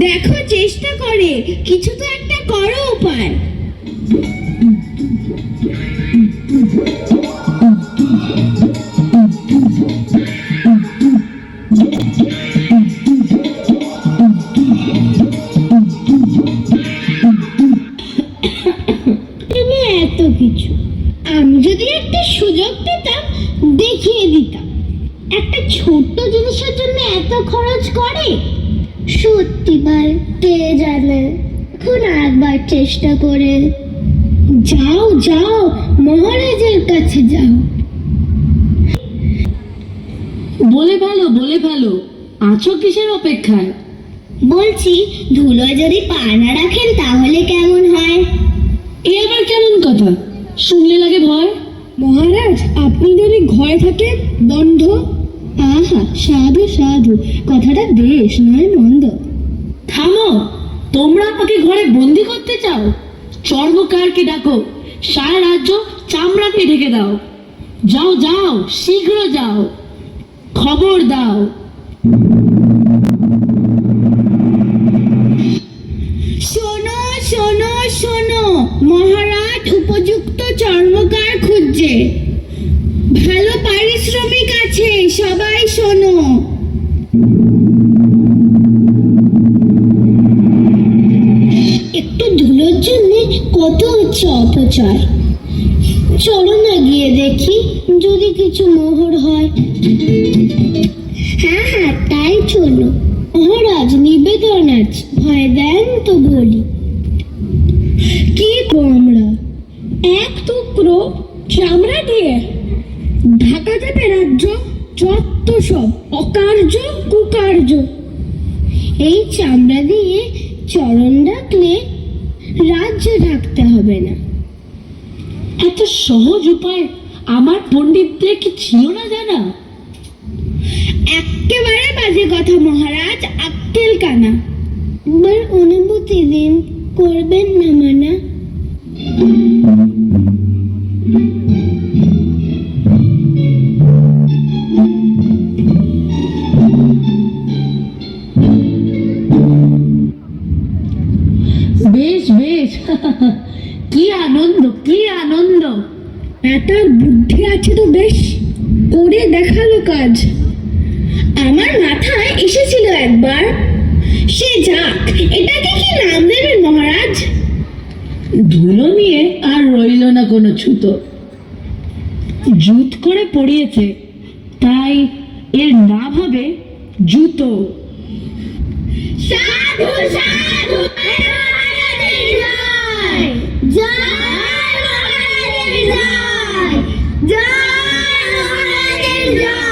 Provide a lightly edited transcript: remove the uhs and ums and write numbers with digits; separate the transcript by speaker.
Speaker 1: দেখো, চেষ্টা করে কিছু তো একটা করো উপায়। এত কিছু আমি যদি একটা সুযোগ পেতাম দেখিয়ে দিতাম। একটা ছোট্ট জিনিসের জন্য এত খরচ করে? সত্যি ভাই, কে জানে। এখন একবার চেষ্টা করে যাও, যাও মহারাজের কাছে যাও।
Speaker 2: বলে ভালো আছো কিসের অপেক্ষায়?
Speaker 1: বলছি, ধুলো যদি পা না রাখেন তাহলে কেমন হয়?
Speaker 2: এ আবার কেমন কথা? শুনলে লাগে ভয়।
Speaker 1: মহারাজ, আপনি যদি ঘরে থাকেন বন্ধ। আহা, সাধু সাধু, কথাটা বেশ নয় মন্দ।
Speaker 2: থামো, তোমরা আমাকে ঘরে বন্দি করতে চাও? চর্মকারকে ডাকো, সারা রাজ্য চামড়াকে ঢেকে দাও। যাও যাও, শীঘ্র যাও, খবর দাও।
Speaker 1: শোনো শোনো শোনো, মহারাজ উপযুক্ত চর্মকার খুঁজছে, ভালো পারিশ্রমিক আছে, সবাই শোনো। একটু ধুলোর জন্য কত হচ্ছে অপচয়। চলো না গিয়ে দেখি যদি কিছু মোহর হয়। হ্যাঁ হ্যাঁ, তাই চলো। মহারাজ, নিবেদন আছে, ভয় দেন তো বলি। কি আমরা এক টুকরো চামড়া দিয়ে ঢাকা যাবে রাজ্য? যত সব অকার্য কুকার্য। এই চামড়া দিয়ে চরণ রাখলে রাজ্য ঢাকতে হবে না।
Speaker 2: এত সহজ উপায় আমার পণ্ডিতদের কি ছিল না জানা?
Speaker 1: একেবারে বাজে কথা মহারাজ, আক্কেল কানা। একবার অনুমতি দিন, করবেন না মানা।
Speaker 2: বেশ বেশ কি আনন্দ, কি আনন্দ।
Speaker 1: এটার বুদ্ধি আছে তো বেশ, করে দেখালো কাজ। আমার মাথায় এসেছিল একবার, সে যাক। এটাকে কি নাম দেবেন মহারাজ?
Speaker 2: ধুলো নিয়ে আর রইল না কোনো ছুতো। জুত করে পড়িয়েছে, তাই এর নাম হবে জুতো।
Speaker 1: সাধু সাধু, মহারাজের জয়, জয় মহারাজের জয়, জয় মহারাজের জয়।